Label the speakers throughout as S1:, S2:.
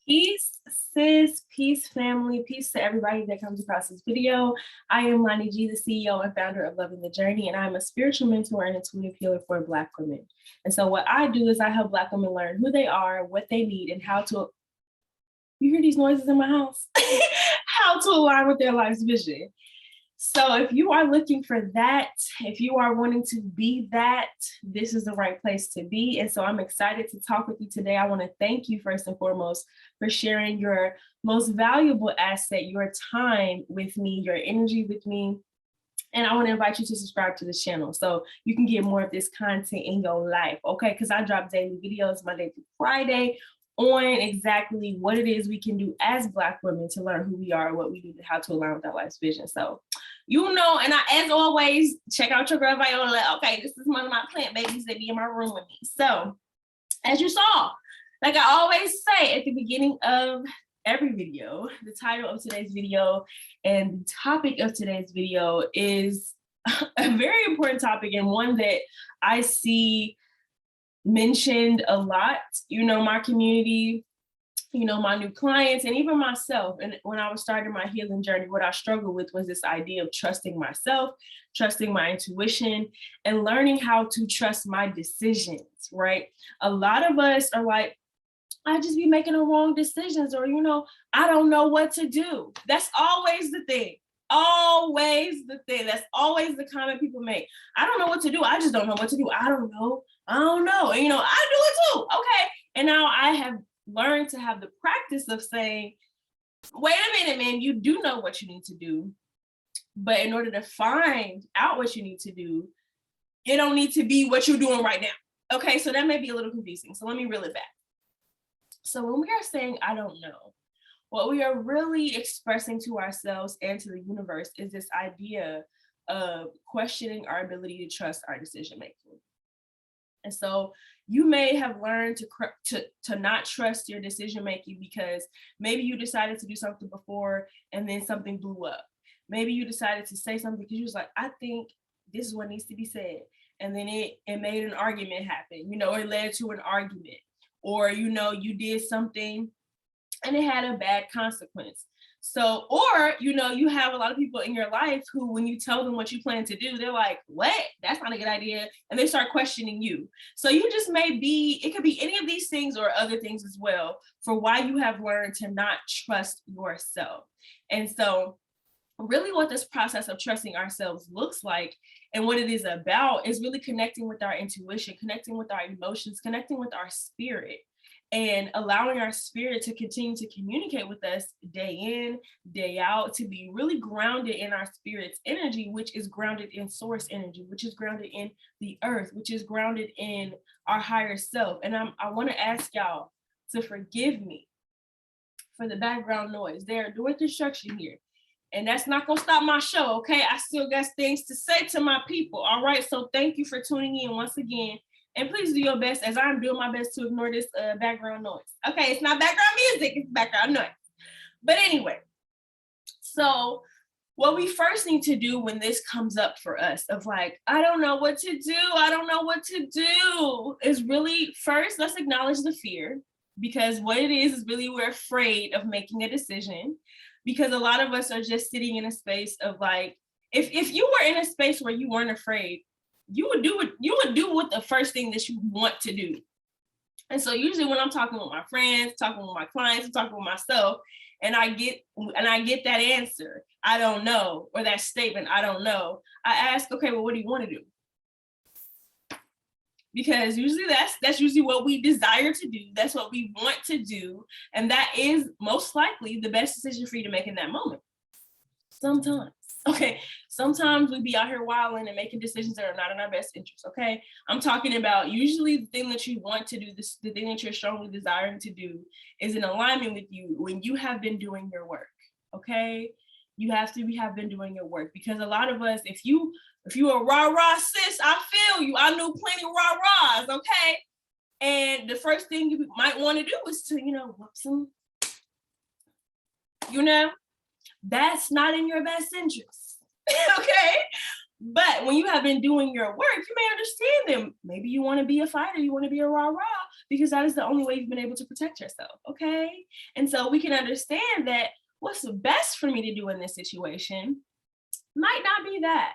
S1: Peace, sis, peace, family, peace to everybody that comes across this video. I am Lani G, the CEO and founder of Loving the Journey, and I'm a spiritual mentor and intuitive healer for Black women. And so what I do is I help Black women learn who they are, what they need, and how to, you hear these noises in my house? How to align with their life's vision. So if you are looking for that, if you are wanting to be that, this is the right place to be. And so I'm excited to talk with you today. I want to thank you first and foremost for sharing your most valuable asset, your time with me, your energy with me. And I want to invite you to subscribe to this channel so you can get more of this content in your life, okay? Because I drop daily videos Monday through Friday on exactly what it is we can do as Black women to learn who we are, what we do, and how to align with our life's vision. So, you know, and as always, check out your girl Viola. Okay, this is one of my plant babies that be in my room with me. So, as you saw, like I always say at the beginning of every video, the title of today's video and the topic of today's video is a very important topic and one that I see mentioned a lot, you know, my community, you know, my new clients, and even myself. And when I was starting my healing journey, what I struggled with was this idea of trusting myself, trusting my intuition, and learning how to trust my decisions, right? A lot of us are like, I just be making the wrong decisions, or, you know, I don't know what to do. That's always the thing. Always the thing. That's always the comment people make. I don't know what to do. I just don't know what to do. I don't know. And, you know, I do it too. Okay. And now I have learned to have the practice of saying, wait a minute, man, you do know what you need to do. But in order to find out what you need to do, it don't need to be what you're doing right now. Okay. So that may be a little confusing. So let me reel it back. So when we are saying, I don't know, what we are really expressing to ourselves and to the universe is this idea of questioning our ability to trust our decision making. And so you may have learned to not trust your decision making because maybe you decided to do something before and then something blew up. Maybe you decided to say something because you was like, I think this is what needs to be said. And then it made an argument happen. You know, it led to an argument. Or, you know, you did something and it had a bad consequence. So, or, you know, you have a lot of people in your life who, when you tell them what you plan to do, they're like, what? That's not a good idea. And they start questioning you. So you just may be, it could be any of these things or other things as well for why you have learned to not trust yourself. And so really what this process of trusting ourselves looks like and what it is about is really connecting with our intuition, connecting with our emotions, connecting with our spirit, and allowing our spirit to continue to communicate with us day in, day out, to be really grounded in our spirit's energy, which is grounded in source energy, which is grounded in the earth, which is grounded in our higher self. And I want to ask y'all to forgive me for the background noise. They're doing construction here. And that's not going to stop my show, okay? I still got things to say to my people, all right? So thank you for tuning in once again. And please do your best as I'm doing my best to ignore this background noise. Okay, it's not background music, it's background noise. But anyway, so what we first need to do when this comes up for us of like, I don't know what to do, is really first, let's acknowledge the fear, because what it is really we're afraid of making a decision, because a lot of us are just sitting in a space of like, if you were in a space where you weren't afraid, you would do what the first thing that you want to do. And so usually when I'm talking with my friends, talking with my clients, I'm talking with myself, and I get that answer, I don't know, or that statement, I don't know, I ask, okay, well, what do you want to do? Because usually that's usually what we desire to do. That's what we want to do. And that is most likely the best decision for you to make in that moment. Sometimes. Okay, sometimes we be out here wilding and making decisions that are not in our best interest, okay? I'm talking about usually the thing that you want to do, the thing that you're strongly desiring to do is in alignment with you when you have been doing your work, okay? You have been doing your work, because a lot of us, if you a rah-rah sis, I feel you. I knew plenty of rah-rahs, okay? And the first thing you might want to do is to, you know, whoop some, you know? That's not in your best interest, okay? But when you have been doing your work, you may understand them. Maybe you want to be a fighter, you want to be a rah-rah, because that is the only way you've been able to protect yourself, okay? And so we can understand that what's best for me to do in this situation might not be that.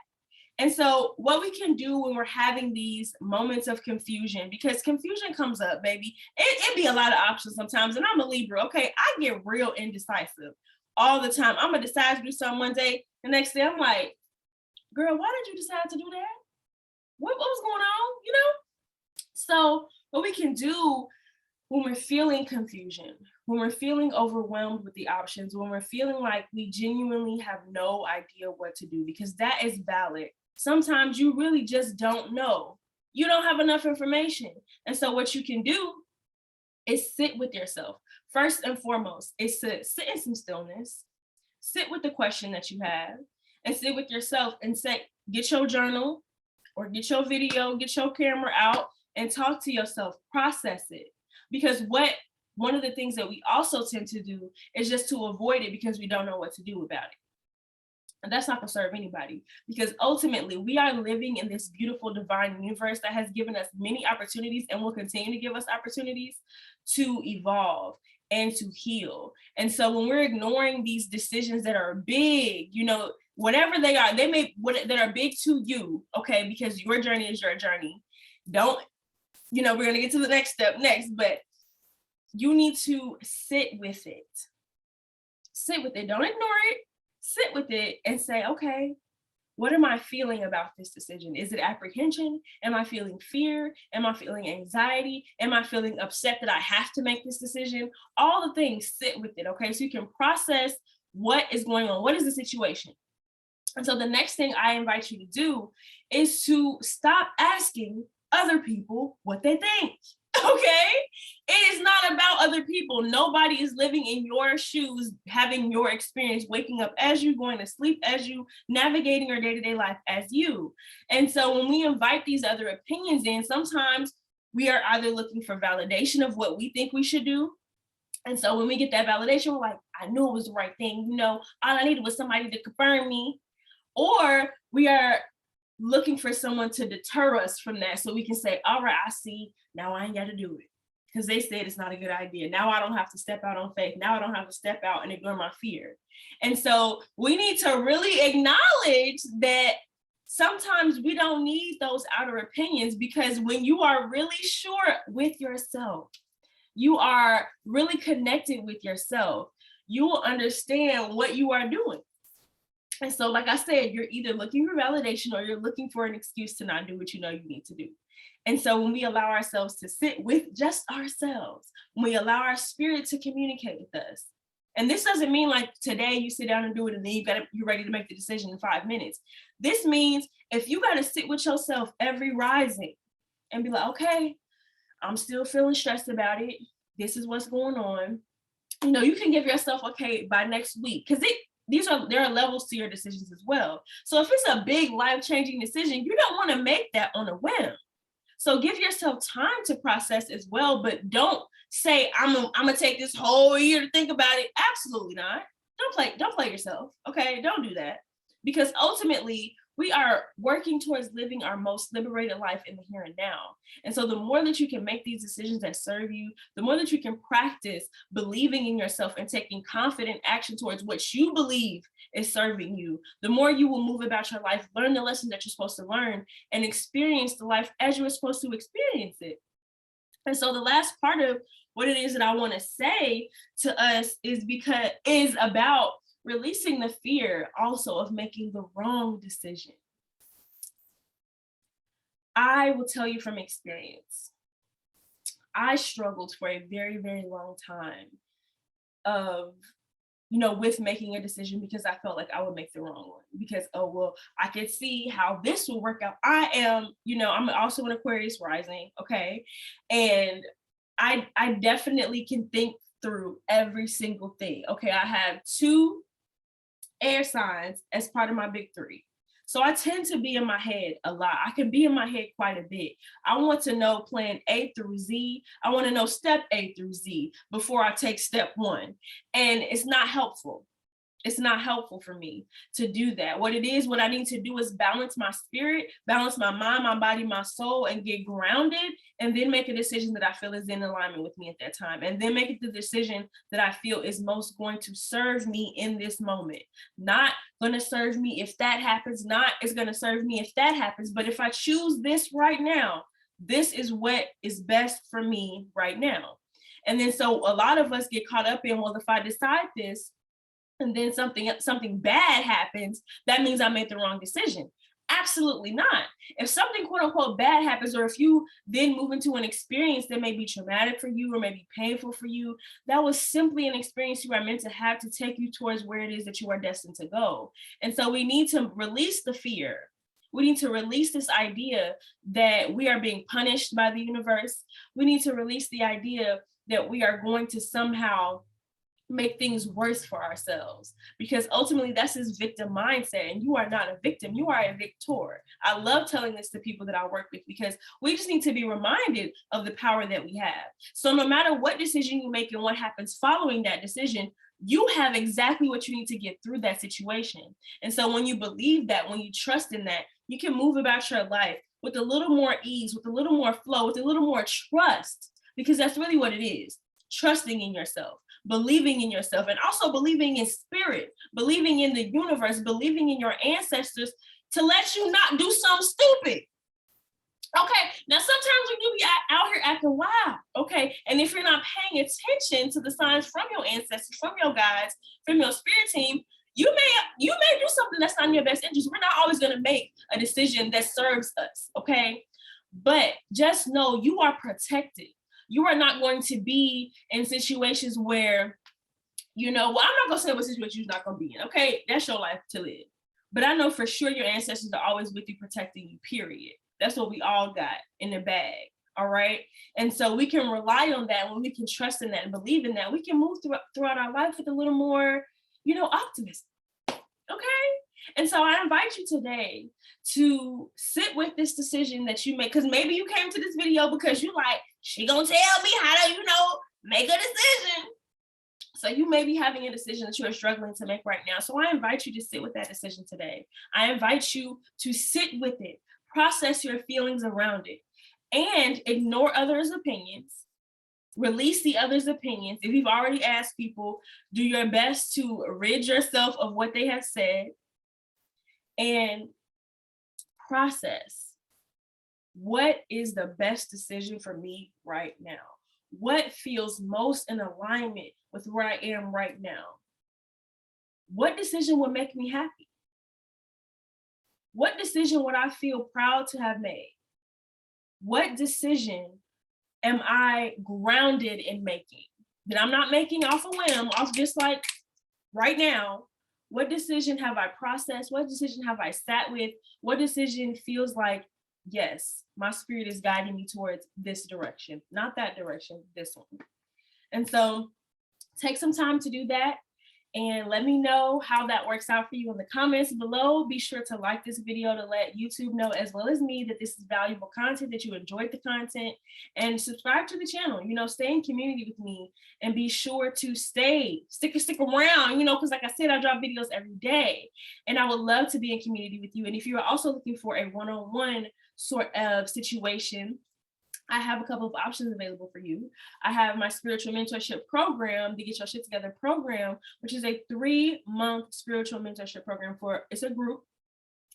S1: And so what we can do when we're having these moments of confusion, because confusion comes up, baby, it be a lot of options sometimes. And I'm a Libra, okay? I get real indecisive all the time. I'm gonna decide to do something one day. The next day I'm like, girl, why did you decide to do that? What was going on, you know? So what we can do when we're feeling confusion, when we're feeling overwhelmed with the options, when we're feeling like we genuinely have no idea what to do, because that is valid. Sometimes you really just don't know. You don't have enough information. And so what you can do is sit with yourself. First and foremost, is to sit in some stillness, sit with the question that you have, and sit with yourself and say, get your journal or get your video, get your camera out and talk to yourself, process it. Because one of the things that we also tend to do is just to avoid it because we don't know what to do about it. And that's not gonna serve anybody, because ultimately we are living in this beautiful divine universe that has given us many opportunities and will continue to give us opportunities to evolve and to heal. And so when we're ignoring these decisions that are big, you know, whatever they are, that are big to you, okay, because your journey is your journey. Don't, you know, we're gonna get to the next step next, but you need to sit with it. Sit with it, don't ignore it. Sit with it and say, okay, what am I feeling about this decision? Is it apprehension? Am I feeling fear? Am I feeling anxiety? Am I feeling upset that I have to make this decision? All the things, sit with it, okay? So you can process what is going on. What is the situation? And so the next thing I invite you to do is to stop asking other people what they think. Okay? It is not about other people. Nobody is living in your shoes, having your experience, waking up as you, going to sleep as you, navigating your day-to-day life as you. And so when we invite these other opinions in, sometimes we are either looking for validation of what we think we should do. And so when we get that validation, we're like, I knew it was the right thing. You know, all I needed was somebody to confirm me. Or we are looking for someone to deter us from that so we can say, all right, I see, now I ain't got to do it because they said it's not a good idea. Now I don't have to step out on faith. Now I don't have to step out and ignore my fear. And so we need to really acknowledge that sometimes we don't need those outer opinions, because when you are really sure with yourself, you are really connected with yourself, you will understand what you are doing. And so, like I said, you're either looking for validation or you're looking for an excuse to not do what you know you need to do. And so when we allow ourselves to sit with just ourselves, when we allow our spirit to communicate with us, and this doesn't mean like today you sit down and do it and then you're ready to make the decision in 5 minutes. This means if you got to sit with yourself every rising and be like, okay, I'm still feeling stressed about it. This is what's going on. You know, you can give yourself, okay, by next week, because there are levels to your decisions as well. So if it's a big life-changing decision, you don't want to make that on a whim. So give yourself time to process as well, but don't say, I'm gonna take this whole year to think about it. Absolutely not. Don't play yourself. Okay, don't do that. Because ultimately we are working towards living our most liberated life in the here and now. And so the more that you can make these decisions that serve you, the more that you can practice believing in yourself and taking confident action towards what you believe is serving you, the more you will move about your life, learn the lessons that you're supposed to learn, and experience the life as you were supposed to experience it. And so the last part of what it is that I want to say to us is about releasing the fear also of making the wrong decision. I will tell you from experience, I struggled for a very, very long time with making a decision, because I felt like I would make the wrong one, because, oh, well, I could see how this will work out. I'm also an Aquarius rising, okay? And I definitely can think through every single thing. Okay, I have 2 air signs as part of my big 3. So I tend to be in my head a lot. I can be in my head quite a bit. I want to know plan A through Z. I want to know step A through Z before I take step 1. And it's not helpful. It's not helpful for me to do that. What I need to do is balance my spirit, balance my mind, my body, my soul, and get grounded, and then make a decision that I feel is in alignment with me at that time. And then make the decision that I feel is most going to serve me in this moment. Not going to serve me if that happens, not it's going to serve me if that happens. But if I choose this right now, this is what is best for me right now. And then so a lot of us get caught up in, well, if I decide this, and then something bad happens, that means I made the wrong decision. Absolutely not. If something quote unquote bad happens, or if you then move into an experience that may be traumatic for you or may be painful for you, that was simply an experience you are meant to have to take you towards where it is that you are destined to go. And so we need to release the fear. We need to release this idea that we are being punished by the universe. We need to release the idea that we are going to somehow make things worse for ourselves, because ultimately that's this victim mindset, and you are not a victim, you are a victor. I love telling this to people that I work with, because we just need to be reminded of the power that we have. So no matter what decision you make and what happens following that decision, you have exactly what you need to get through that situation. And so when you believe that, when you trust in that, you can move about your life with a little more ease, with a little more flow, with a little more trust, because that's really what it is. Trusting in yourself, believing in yourself, and also believing in spirit, believing in the universe, believing in your ancestors to let you not do something stupid. Okay, now sometimes we do be out here acting wild, okay? And if you're not paying attention to the signs from your ancestors, from your guides, from your spirit team, you may do something that's not in your best interest. We're not always gonna make a decision that serves us, okay? But just know you are protected. You are not going to be in situations where, well, I'm not gonna say what situation you're not gonna be in, okay? That's your life to live. But I know for sure your ancestors are always with you, protecting you, period. That's what we all got in the bag, all right? And so we can rely on that. When we can trust in that and believe in that, we can move throughout our life with a little more, optimism, okay? And so I invite you today to sit with this decision that you make, because maybe you came to this video because you like, she gonna tell me how to, make a decision. So you may be having a decision that you are struggling to make right now. So I invite you to sit with that decision today. I invite you to sit with it, process your feelings around it, and ignore others' opinions. Release the others' opinions. If you've already asked people, do your best to rid yourself of what they have said, and process. What is the best decision for me right now? What feels most in alignment with where I am right now? What decision would make me happy? What decision would I feel proud to have made? What decision am I grounded in making that I'm not making off a whim, off just like right now? What decision have I processed? What decision have I sat with? What decision feels like, yes, my spirit is guiding me towards this direction, not that direction, this one. And so take some time to do that, and let me know how that works out for you in the comments below. Be sure to like this video to let YouTube know, as well as me, that this is valuable content, that you enjoyed the content, and subscribe to the channel. Stay in community with me, and be sure to stick around, because like I said, I drop videos every day, and I would love to be in community with you. And if you are also looking for a one-on-one sort of situation, I have a couple of options available for you. I have my spiritual mentorship program, the Get Your Shit Together program, which is a 3-month spiritual mentorship program. It's a group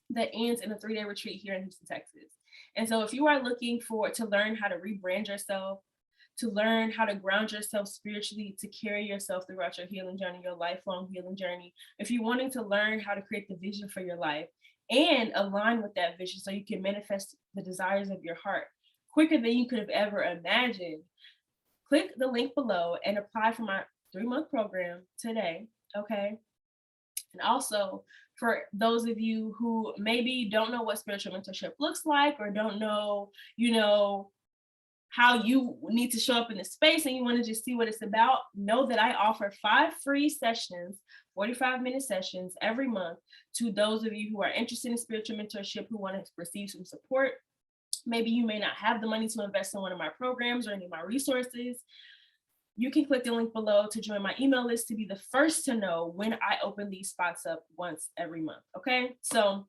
S1: that ends in a 3-day retreat here in Houston, Texas. And so if you are looking to learn how to rebrand yourself, to learn how to ground yourself spiritually, to carry yourself throughout your healing journey, your lifelong healing journey, if you're wanting to learn how to create the vision for your life and align with that vision so you can manifest the desires of your heart quicker than you could have ever imagined, click the link below and apply for my 3-month program today, okay? And also, for those of you who maybe don't know what spiritual mentorship looks like, or don't know, how you need to show up in the space, and you want to just see what it's about, know that I offer 5 free sessions, 45-minute sessions every month, to those of you who are interested in spiritual mentorship, who want to receive some support. Maybe you may not have the money to invest in one of my programs or any of my resources. you can click the link below to join my email list to be the first to know when I open these spots up once every month. Okay, so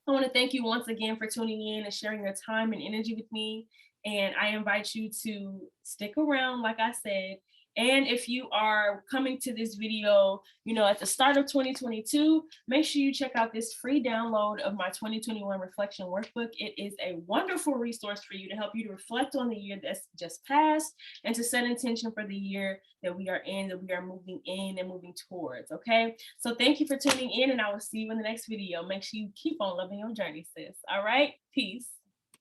S1: I want to thank you once again for tuning in and sharing your time and energy with me. And I invite you to stick around, like I said. And if you are coming to this video, at the start of 2022, make sure you check out this free download of my 2021 reflection workbook. It is a wonderful resource for you to help you to reflect on the year that's just passed and to set intention for the year that we are in, that we are moving in and moving towards. Okay. So thank you for tuning in, and I will see you in the next video. Make sure you keep on loving your journey, sis. All right. Peace.